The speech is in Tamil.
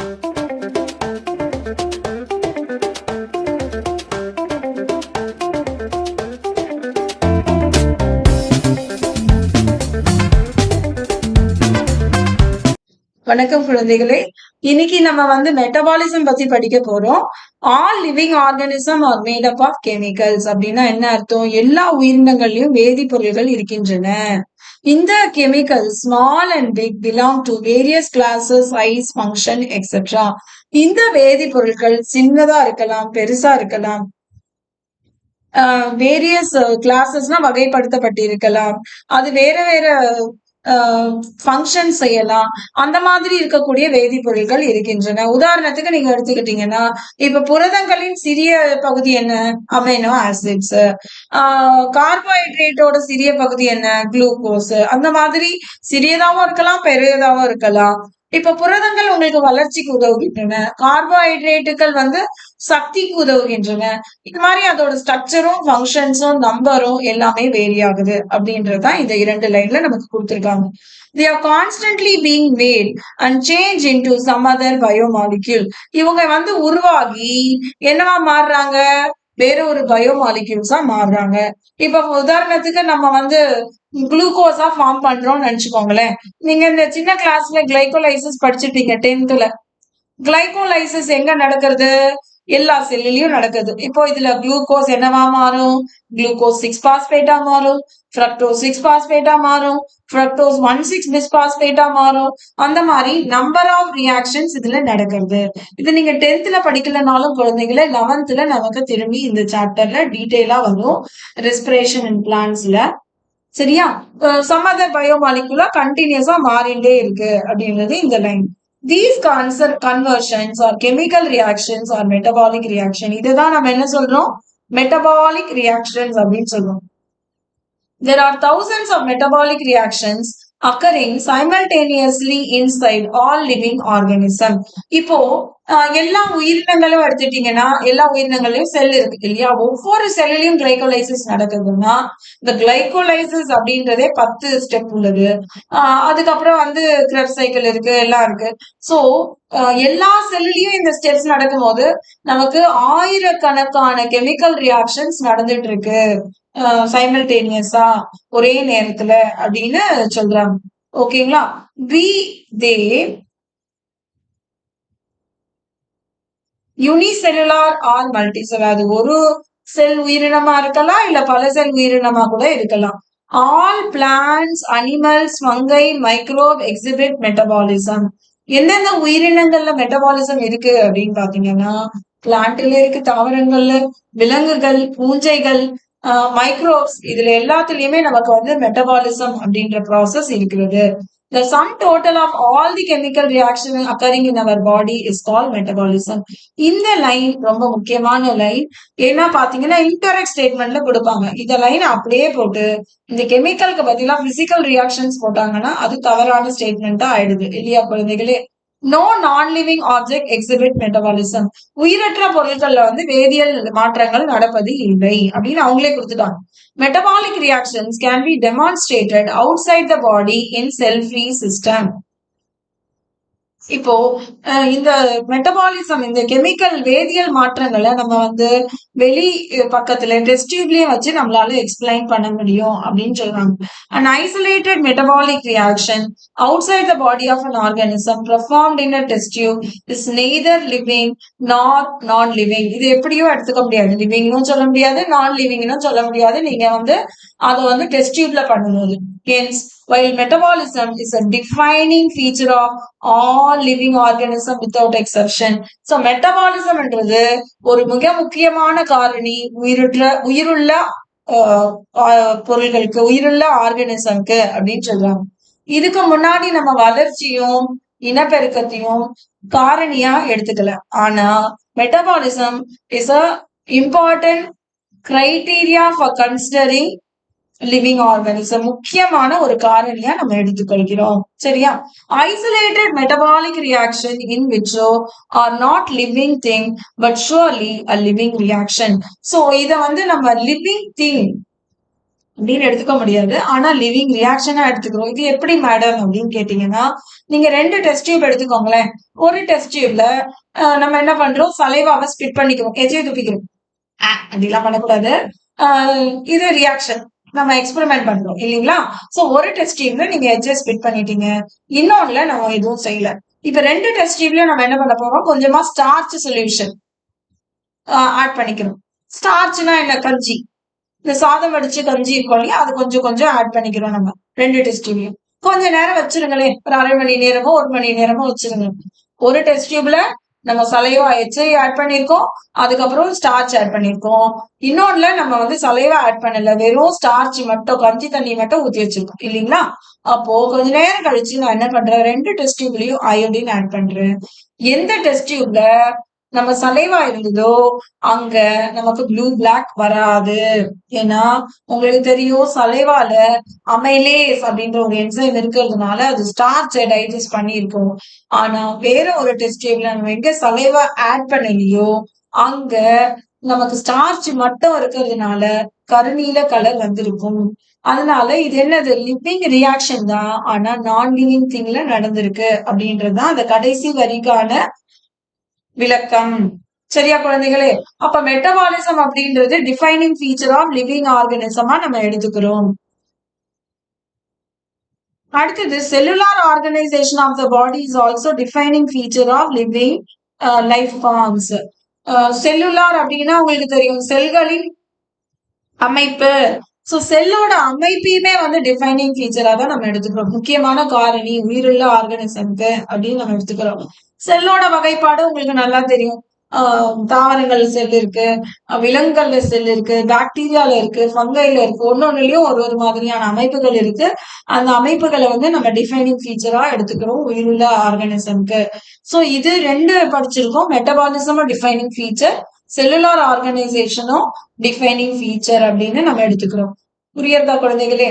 வணக்கம் குழந்தைகளே. இன்னைக்கு நம்ம மெட்டபாலிசம் பத்தி படிக்க போறோம். All living organism are made up of chemicals அப்படின்னா என்ன அர்த்தம்? எல்லா உயிரினங்கள்லயும் வேதிப்பொருள்கள் இருக்கின்றன. இந்த chemical small and big belong to various classes, size, function etcetera. இந்த வேதிப்பொருட்கள் சின்னதா இருக்கலாம், பெருசா இருக்கலாம். வேரியஸ் கிளாஸஸ்னா வகைப்படுத்தப்பட்டிருக்கலாம். அது வேற வேற ஃபங்க்ஷன் செய்யலாம். அந்த மாதிரி இருக்கக்கூடிய வேதிப்பொருட்கள் இருக்கின்றன. உதாரணத்துக்கு நீங்க எடுத்துக்கிட்டீங்கன்னா, இப்ப புரதங்களின் சிறிய பகுதி என்ன? Amino acids. கார்போஹைட்ரேட்டோட சிறிய பகுதி என்ன? குளுக்கோஸ். அந்த மாதிரி சிறியதாவும் இருக்கலாம், பெரியதாவும் இருக்கலாம். இப்ப புரதங்கள் உங்களுக்கு வளர்ச்சிக்கு உதவுகின்றன. கார்போஹைட்ரேட்டுகள் சக்திக்கு உதவுகின்றன. இது மாதிரி அதோட ஸ்ட்ரக்சரும், ஃபங்க்ஷன்ஸும், நம்பரும் எல்லாமே வேரி ஆகுது அப்படின்றதுதான் இந்த 2 லைன்ல நமக்கு கொடுத்திருக்காங்க. They are constantly being made and changed into some other biomolecule. இவங்க உருவாகி என்னவா மாறுறாங்க? வேற ஒரு பயோமாலிக்யூல்ஸா மாறுறாங்க. இப்ப உதாரணத்துக்கு நம்ம குளுக்கோஸா ஃபார்ம் பண்றோம்னு நினைச்சுக்கோங்களேன். நீங்க இந்த சின்ன கிளாஸ்ல கிளைகோலைசிஸ் படிச்சிருப்பீங்க 10th. கிளைகோலைசிஸ் எங்க நடக்கிறது? எல்லா செல்லிலையும் நடக்குது. இப்போ இதுல குளுக்கோஸ் என்னவா மாறும்? குளுக்கோஸ் 6-பாஸ்பேட்டா மாறும். ஃப்ரக்டோஸ் 6-பாஸ்பேட்டா மாறும். ஃப்ரக்டோஸ் 1,6-பிஸ்பாஸ்பேட்டா மாறும். அந்த மாதிரி நம்பர் ஆஃப் ரியாக்ஷன்ஸ் இதுல நடக்கிறது. இது நீங்க 10th படிக்கலனாலும் குழந்தைகளை 11th நமக்கு திரும்பி இந்த சாப்டர்ல டீடைலா வரும். ரெஸ்பிரேஷன் இன் பிளான்ட்ஸ்ல. சரியா? சம் அதர் பயோமாலிகுலா கண்டினியூஸா மாறிண்டே இருக்கு அப்படின்றது இந்த line. These conversions or chemical reactions or metabolic reaction. இதுதான் நம்ம என்ன சொல்றோம்? Metabolic reactions அப்படின்னு சொல்றோம். There are thousands of metabolic reactions occurring simultaneously inside all living organism. இப்போ எல்லா உயிரினங்களும் எடுத்துட்டீங்கன்னா, எல்லா உயிரினங்களையும் செல் இருக்கு இல்லையா? ஒவ்வொரு செல்லிலையும் கிளைகோலைசிஸ் நடக்குதுன்னா, இந்த கிளைகோலைசிஸ் அப்படின்றதே 10 ஸ்டெப் உள்ளது. அதுக்கப்புறம் கிரெப்ஸ் சைக்கிள் இருக்கு, எல்லாம் இருக்கு. சோ எல்லா செல்லிலையும் இந்த ஸ்டெப்ஸ் நடக்கும்போது நமக்கு ஆயிரக்கணக்கான கெமிக்கல் ரியாக்ஷன்ஸ் நடந்துட்டு இருக்கு சைமல்டேனியஸா, ஒரே நேரத்துல அப்படின்னு சொல்றாங்க. ஓகேங்களா? தே யூனிசெல்லுலார் ஆர் மல்டிசெல்லுலார். அது ஒரு செல் உயிரினமா இருக்கலாம், இல்ல பல செல் உயிரினமா கூட இருக்கலாம். All plants, animals, fungi, microbe exhibit metabolism. எந்தெந்த உயிரினங்கள்ல மெட்டபாலிசம் இருக்கு அப்படின்னு பாத்தீங்கன்னா, பிளான்ட்ல இருக்கு, தாவரங்கள்ல, விலங்குகள், பூஞ்சைகள், மைக்ரோப்ஸ், இதுல எல்லாத்துலயுமே நமக்கு மெட்டபாலிசம் அப்படின்ற ப்ராசஸ் இருக்கிறது. The sum total of all the chemical reactions occurring in our body is called metabolism. இந்த லைன் ரொம்ப முக்கியமான லைன். ஏன்னா பாத்தீங்கன்னா இன்டரெக்ட் ஸ்டேட்மெண்ட்ல கொடுப்பாங்க. இந்த லைன் அப்படியே போட்டு இந்த கெமிக்கலுக்கு பதிலா பிசிக்கல் ரியாக்ஷன்ஸ் போட்டாங்கன்னா அது தவறான ஸ்டேட்மெண்டா ஆயிடுது இல்லையா குழந்தைகளே? நோ நான் லிவிங் ஆப்ஜெக்ட் எக்ஸிபிட் மெட்டபாலிசம். உயிரற்ற பொருட்கள்ல வேதியியல் மாற்றங்கள் நடப்பது இல்லை அப்படின்னு அவங்களே கொடுத்துட்டாங்க. Metabolic reactions can be demonstrated outside the body in cell-free system. இப்போ இந்த மெட்டபாலிசம், இந்த கெமிக்கல் வேதியியல் மாற்றங்களை நம்ம வெளி பக்கத்துல டெஸ்ட் டியூப்லயும் வச்சு நம்மளால எக்ஸ்பிளைன் பண்ண முடியும் அப்படின்னு சொல்றாங்க. An isolated metabolic reaction outside the body of an organism performed in a test tube is neither living nor non-living. இது எப்படியோ எடுத்துக்க முடியாது. லிவிங்னும் சொல்ல முடியாது, நான் லிவிங்னும் சொல்ல முடியாது. நீங்க அதை டெஸ்ட் டியூப்ல பண்ணும்போது. Hence, while metabolism is a defining feature of all living organism without exception. So metabolism என்றது ஒரு மிக முக்கியமான காரணி உயிருள்ள பொருள்களுக்கு, உயிருள்ள ஆர்கானிசம்க்கு அப்படின்னு சொல்றாங்க. இதுக்கு முன்னாடி நம்ம வளர்ச்சியும் இனப்பெருக்கத்தையும் காரணியா எடுத்துக்கல. ஆனா metabolism is a important criteria for considering living organism. முக்கியமான ஒரு காரணியா நம்ம எடுத்துக்கொள்கிறோம். சரியா? Isolated metabolic reaction in which are not living thing but surely a living reaction. So இத நம்ம லிவிங் திங் அப்படின்னு எடுத்துக்க முடியாது. ஆனா லிவிங் ரியாக்ஷனா எடுத்துக்கிறோம். இது எப்படி மேடம் அப்படின்னு கேட்டீங்கன்னா, நீங்க 2 டெஸ்ட் டியூப் எடுத்துக்கோங்களேன். ஒரு டெஸ்ட் டியூப்ல நம்ம என்ன பண்றோம்? சலைவாவ ஸ்பிட் பண்ணிக்கிறோம். எச்சிய துப்பிக்கிறோம். அப்படிலாம் பண்ணக்கூடாது. அ இது ரியாக்ஷன். நம்ம எக்ஸ்பெரிமென்ட் பண்றோம் இல்லீங்களா? சோ ஒரு டெஸ்ட் டியூப்ல நீங்க எட்ஜ ஸ்பிட் பண்ணிட்டீங்க. இன்னொன்னுல நம்ம எதுவும் செய்யல. இப்ப 2 டெஸ்ட் டியூப்லயும் நம்ம என்ன பண்ண போறோம்? கொஞ்சமா ஸ்டார்ச் சொல்யூஷன் ஆட் பண்ணிக்கணும். ஸ்டார்ச்னா என்ன? கஞ்சி. இந்த சாதம் வடிச்சு கஞ்சி இருக்கும் இல்லையா? அது கொஞ்சம் கொஞ்சம் ஆட் பண்ணிக்கிறோம் நம்ம. 2 டெஸ்ட் டியூப்லயும். கொஞ்ச நேரம் வச்சுருங்களேன். ஒரு 1/2 மணி நேரமோ, 1 மணி நேரமோ வச்சுருங்க. ஒரு டெஸ்ட் டியூப்ல நம்ம சலைவா எச்சை ஆட் பண்ணியிருக்கோம். அதுக்கப்புறம் ஸ்டார்ச் ஆட் பண்ணியிருக்கோம். இன்னொன்னுல நம்ம வந்து சலைவா ஆட் பண்ணல. வெறும் ஸ்டார்ச் மட்டும், கஞ்சி தண்ணி மட்டும் ஊத்தி வச்சிருக்கோம். இல்லீங்களா? அப்போ கொஞ்ச நேரம் கழிச்சு நான் என்ன பண்றேன்? 2 டெஸ்ட் டியூப்லயும் அயோடின் ஆட் பண்றேன். எந்த டெஸ்ட் டியூப்ல நம்ம சலைவா இருந்ததோ, அங்க நமக்கு ப்ளூ பிளாக் வராது. ஏன்னா, உங்களுக்கு தெரியும் சலைவால அமைலேஸ் அப்படின்ற ஒரு என்சைம் இருக்கிறதுனால, அது ஸ்டார்ச்ச டைஜஸ்ட் பண்ணியிருக்கும். ஆனா, வேற ஒரு டெஸ்ட் டியூப்ல நம்ம எங்க சலைவா ஆட் பண்ணலையோ, அங்க நமக்கு ஸ்டார்ச் மட்டும் இருக்கிறதுனால, கருநீல கலர் வந்திருக்கும். அதனால இது என்னது? லிவிங் ரியாக்ஷன் தான். ஆனா, நான் லிவிங் திங்ல நடந்திருக்கு அப்படின்றது தான் அந்த கடைசி வரிக்கான விளக்கம். சரியா குழந்தைகளே? அப்ப மெட்டபாலிசம் அப்படின்றது டிஃபைனிங் ஃபீச்சர் ஆஃப் லிவிங் ஆர்கனிசமா நம்ம எடுத்துக்கிறோம். அடுத்தது cellular organisation of the body is also defining feature of living life forms. Cellular அப்படின்னா உங்களுக்கு தெரியும் செல்களின் அமைப்பு. சோ செல்லோட அமைப்பையுமே வந்து டிஃபைனிங் ஃபீச்சரா தான் நம்ம எடுத்துக்கிறோம். முக்கியமான காரணி உயிருள்ள ஆர்கானிசம்க்கு அப்படின்னு நம்ம எடுத்துக்கிறோம். செல்லோட வகைப்பாடு உங்களுக்கு நல்லா தெரியும். தாவரங்கள்ல செல் இருக்கு, விலங்குகள்ல செல் இருக்கு, பாக்டீரியால இருக்கு, ஃபங்கைல இருக்கு. ஒன்னொன்னுலயும் ஒரு ஒரு மாதிரியான அமைப்புகள் இருக்கு. அந்த அமைப்புகளை வந்து நம்ம டிஃபைனிங் ஃபீச்சரா எடுத்துக்கிறோம் உயிருள்ள ஆர்கானிசம்க்கு. சோ இது 2 படிச்சிருக்கோம். மெட்டபாலிசமும் டிஃபைனிங் ஃபீச்சர், செல்லுலார் ஆர்கனைசேஷனும் டிஃபைனிங் ஃபீச்சர் அப்படின்னு நம்ம எடுத்துக்கிறோம். புரியுறதா குழந்தைகளே?